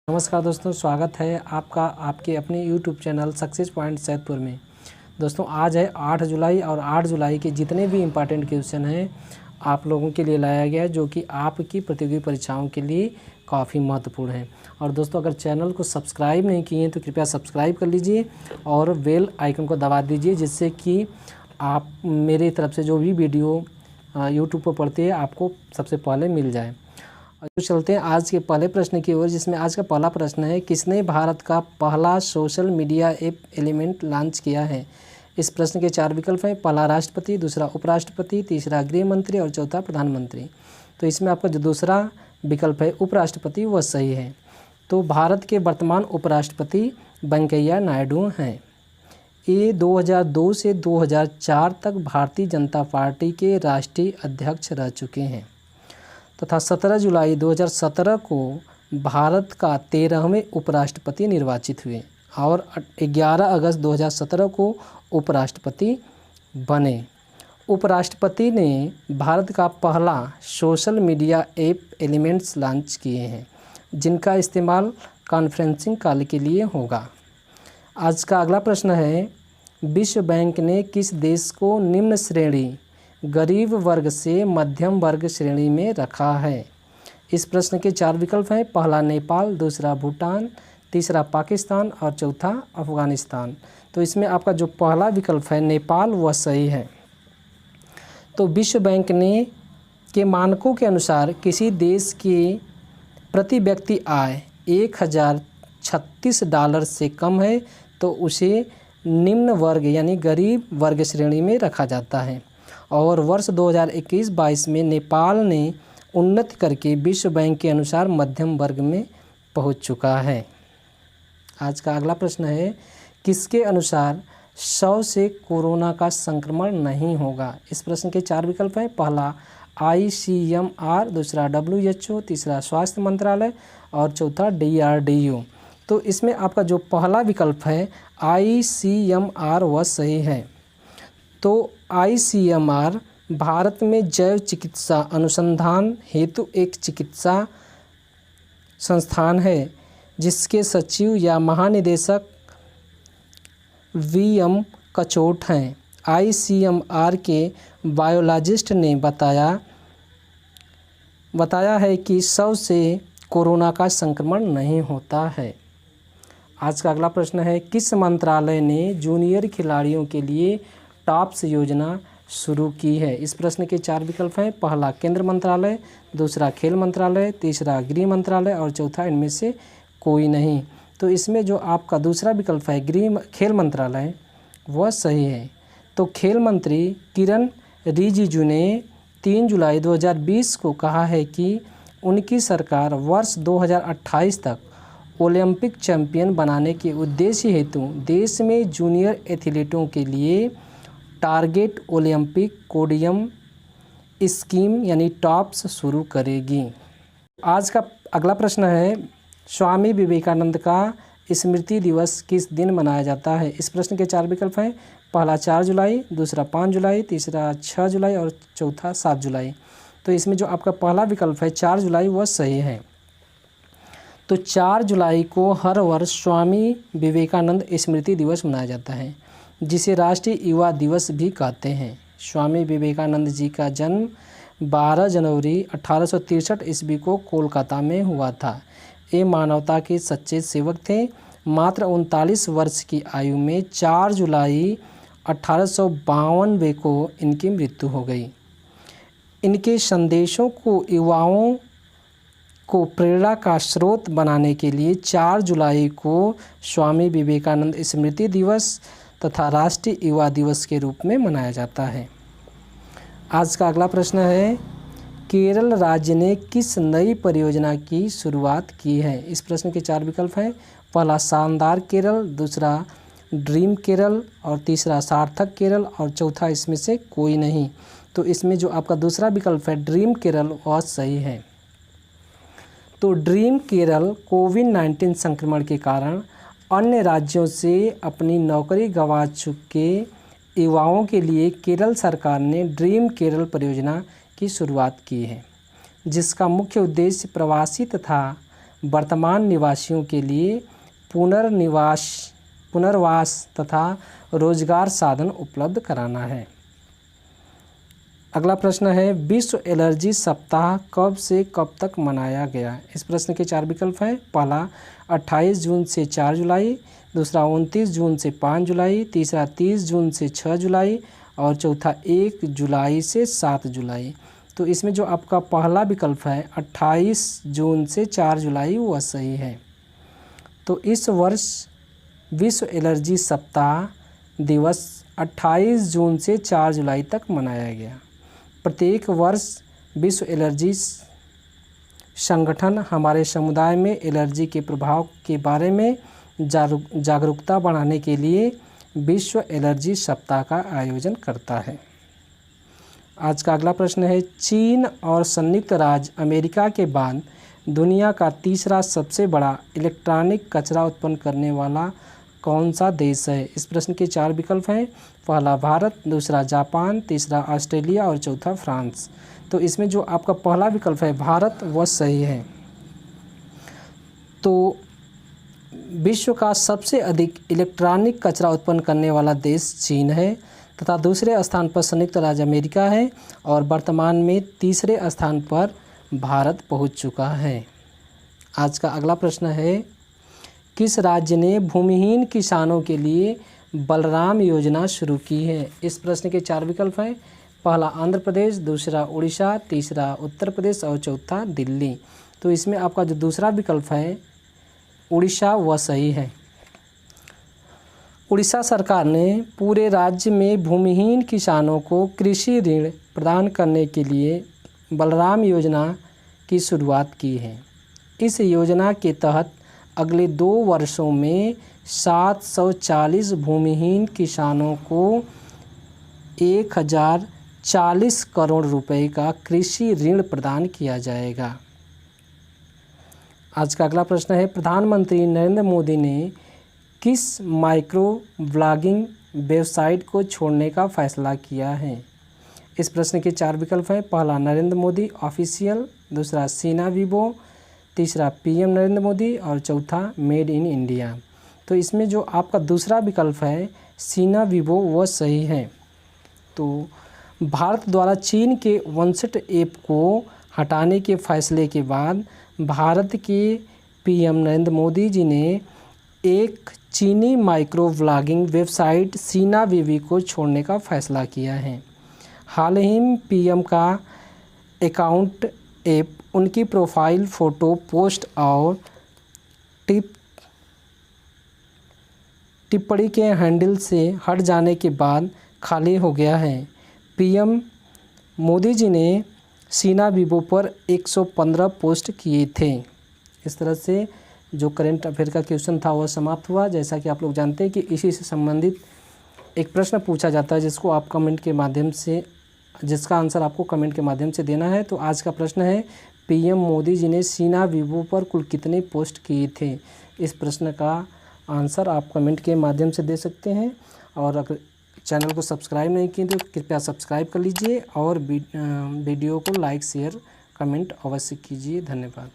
नमस्कार दोस्तों, स्वागत है आपका आपके अपने YouTube channel success point Saidpur में। दोस्तों आज है 8 जुलाई और 8 जुलाई के जितने भी इम्पॉर्टेंट क्वेश्चन हैं आप लोगों के लिए लाया गया है, जो कि आपकी प्रतियोगी परीक्षाओं के लिए काफ़ी महत्वपूर्ण है। और दोस्तों अगर चैनल को सब्सक्राइब नहीं किए हैं तो कृपया सब्सक्राइब कर लीजिए और बेल आइकन को दबा दीजिए, जिससे कि आप मेरी तरफ से जो भी वीडियो यूट्यूब पर पढ़ते हैं आपको सबसे पहले मिल जाए। तो चलते हैं आज के पहले प्रश्न की ओर, जिसमें आज का पहला प्रश्न है, किसने भारत का पहला social media app element launch किया है। इस प्रश्न के 4 विकल्प हैं। पहला राष्ट्रपति, दूसरा उपराष्ट्रपति, तीसरा गृह मंत्री और चौथा प्रधानमंत्री। तो इसमें आपका जो दूसरा विकल्प है उपराष्ट्रपति वह सही है। तो भारत के वर्तमान उपराष्ट्रपति वेंकैया नायडू हैं। ये 2002 से 2004 तक भारतीय जनता पार्टी के राष्ट्रीय अध्यक्ष रह चुके हैं तथा 17 जुलाई 2017 को भारत का 13वें उपराष्ट्रपति निर्वाचित हुए और 11 अगस्त 2017 को उपराष्ट्रपति बने। उपराष्ट्रपति ने भारत का पहला social media app elements launch किए हैं, जिनका इस्तेमाल कॉन्फ्रेंसिंग काल के लिए होगा। आज का अगला प्रश्न है, विश्व बैंक ने किस देश को निम्न श्रेणी गरीब वर्ग से मध्यम वर्ग श्रेणी में रखा है। इस प्रश्न के 4 विकल्प हैं। पहला नेपाल, दूसरा भूटान, तीसरा पाकिस्तान और चौथा अफगानिस्तान। तो इसमें आपका जो पहला विकल्प है नेपाल वह सही है। तो विश्व बैंक ने के मानकों के अनुसार किसी देश के प्रति व्यक्ति आय $1036 से कम है तो उसे निम्न वर्ग यानी गरीब वर्ग श्रेणी में रखा जाता है। और वर्ष 2021-22 में नेपाल ने उन्नति करके विश्व बैंक के अनुसार मध्यम वर्ग में पहुंच चुका है। आज का अगला प्रश्न है, किसके अनुसार 100 से कोरोना का संक्रमण नहीं होगा। इस प्रश्न के 4 विकल्प हैं। पहला ICMR, दूसरा WHO, तीसरा स्वास्थ्य मंत्रालय और चौथा DRDO। तो इसमें आपका जो पहला विकल्प है ICMR वह सही है। तो ICMR भारत में जैव चिकित्सा अनुसंधान हेतु एक चिकित्सा संस्थान है, जिसके सचिव या महानिदेशक VM कचोट हैं। ICMR के बायोलॉजिस्ट ने बताया है कि 100 से कोरोना का संक्रमण नहीं होता है। आज का अगला प्रश्न है, किस मंत्रालय ने जूनियर खिलाड़ियों के लिए टॉप्स योजना शुरू की है। इस प्रश्न के 4 विकल्प हैं। पहला केंद्र मंत्रालय, दूसरा खेल मंत्रालय, तीसरा गृह मंत्रालय और चौथा इनमें से कोई नहीं। तो इसमें जो आपका दूसरा विकल्प है खेल मंत्रालय वह सही है। तो खेल मंत्री किरण रिजिजू ने 3 जुलाई 2020 को कहा है कि उनकी सरकार वर्ष 2028 तक ओलंपिक चैंपियन बनाने के उद्देश्य हेतु देश में जूनियर एथलीटों के लिए टारगेट ओलंपिक कोडियम स्कीम यानी टॉप्स शुरू करेगी। आज का अगला प्रश्न है, स्वामी विवेकानंद का स्मृति दिवस किस दिन मनाया जाता है। इस प्रश्न के 4 विकल्प हैं। पहला 4 जुलाई, दूसरा 5 जुलाई, तीसरा 6 जुलाई और चौथा 7 जुलाई। तो इसमें जो आपका पहला विकल्प है 4 जुलाई वह सही है। तो 4 जुलाई को हर वर्ष स्वामी विवेकानंद स्मृति दिवस मनाया जाता है, जिसे राष्ट्रीय युवा दिवस भी कहते हैं। स्वामी विवेकानंद जी का जन्म 12 जनवरी 1863 ईस्वी को कोलकाता में हुआ था। ये मानवता के सच्चे सेवक थे। मात्र 39 वर्ष की आयु में 4 जुलाई 1852 को इनकी मृत्यु हो गई। इनके संदेशों को युवाओं को प्रेरणा का स्रोत बनाने के लिए 4 जुलाई को स्वामी विवेकानंद स्मृति दिवस तथा राष्ट्रीय युवा दिवस के रूप में मनाया जाता है। आज का अगला प्रश्न है, केरल राज्य ने किस नई परियोजना की शुरुआत की है। इस प्रश्न के 4 विकल्प हैं। पहला शानदार केरल, दूसरा ड्रीम केरल और तीसरा सार्थक केरल और चौथा इसमें से कोई नहीं। तो इसमें जो आपका दूसरा विकल्प है ड्रीम केरल वह सही है। तो ड्रीम केरल कोविड-19 संक्रमण के कारण अन्य राज्यों से अपनी नौकरी गंवा चुके युवाओं के लिए केरल सरकार ने ड्रीम केरल परियोजना की शुरुआत की है, जिसका मुख्य उद्देश्य प्रवासी तथा वर्तमान निवासियों के लिए पुनर्वास तथा रोजगार साधन उपलब्ध कराना है। अगला प्रश्न है, विश्व एलर्जी सप्ताह कब से कब तक मनाया गया? इस प्रश्न के 4 विकल्प हैं। पहला 28 जून से 4 जुलाई, दूसरा 29 जून से 5 जुलाई, तीसरा 30 जून से 6 जुलाई और चौथा 1 जुलाई से 7 जुलाई। तो इसमें जो आपका पहला विकल्प है 28 जून से 4 जुलाई वह सही है। तो इस वर्ष विश्व एलर्जी सप्ताह दिवस 28 जून से 4 जुलाई तक मनाया गया। प्रत्येक वर्ष विश्व एलर्जी संगठन हमारे समुदाय में एलर्जी के प्रभाव के बारे में जागरूकता बढ़ाने के लिए विश्व एलर्जी सप्ताह का आयोजन करता है। आज का अगला प्रश्न है, चीन और संयुक्त राज्य अमेरिका के बाद दुनिया का तीसरा सबसे बड़ा इलेक्ट्रॉनिक कचरा उत्पन्न करने वाला कौन सा देश है? इस प्रश्न के 4 विकल्प हैं। पहला भारत, दूसरा जापान, तीसरा ऑस्ट्रेलिया और चौथा फ्रांस। तो इसमें जो आपका पहला विकल्प है भारत वह सही है। तो विश्व का सबसे अधिक इलेक्ट्रॉनिक कचरा उत्पन्न करने वाला देश चीन है तथा दूसरे स्थान पर संयुक्त राज्य अमेरिका है और वर्तमान में तीसरे स्थान पर भारत पहुंच चुका है। आज का अगला प्रश्न है, किस राज्य ने भूमिहीन किसानों के लिए बलराम योजना शुरू की है? इस प्रश्न के 4 विकल्प हैं। पहला आंध्र प्रदेश, दूसरा उड़ीसा, तीसरा उत्तर प्रदेश और चौथा दिल्ली। तो इसमें आपका जो दूसरा विकल्प है उड़ीसा वह सही है। उड़ीसा सरकार ने पूरे राज्य में भूमिहीन किसानों को कृषि ऋण प्रदान करने के लिए बलराम योजना की शुरुआत की है। इस योजना के तहत अगले 2 वर्षों में 740 भूमिहीन किसानों को 1040 करोड़ रुपए का कृषि ऋण प्रदान किया जाएगा। आज का अगला प्रश्न है, प्रधानमंत्री नरेंद्र मोदी ने किस माइक्रो ब्लॉगिंग वेबसाइट को छोड़ने का फैसला किया है? इस प्रश्न के 4 विकल्प हैं। पहला नरेंद्र मोदी ऑफिशियल, दूसरा सीना वीबो, तीसरा पीएम नरेंद्र मोदी और चौथा मेड इन इंडिया। तो इसमें जो आपका दूसरा विकल्प है सीना वीबो वह सही है। तो भारत द्वारा चीन के वनसेट ऐप को हटाने के फैसले के बाद भारत के पीएम नरेंद्र मोदी जी ने एक चीनी माइक्रो व्लॉगिंग वेबसाइट सीना वीवी को छोड़ने का फैसला किया है। हाल ही में पीएम का अकाउंट ऐप उनकी प्रोफाइल फ़ोटो, पोस्ट और टिप्पणी के हैंडल से हट जाने के बाद खाली हो गया है। पीएम मोदी जी ने सीना वीबो पर 115 पोस्ट किए थे। इस तरह से जो करंट अफेयर का क्वेश्चन था वह समाप्त हुआ। जैसा कि आप लोग जानते हैं कि इसी से संबंधित एक प्रश्न पूछा जाता है जिसको आप कमेंट के माध्यम से, जिसका आंसर आपको कमेंट के माध्यम से देना है। तो आज का प्रश्न है, पीएम मोदी जी ने सीना वीबो पर कुल कितने पोस्ट किए थे? इस प्रश्न का आंसर आप कमेंट के माध्यम से दे सकते हैं। और अगर चैनल को सब्सक्राइब नहीं किए तो कृपया सब्सक्राइब कर लीजिए और वीडियो को लाइक, शेयर, कमेंट अवश्य कीजिए। धन्यवाद।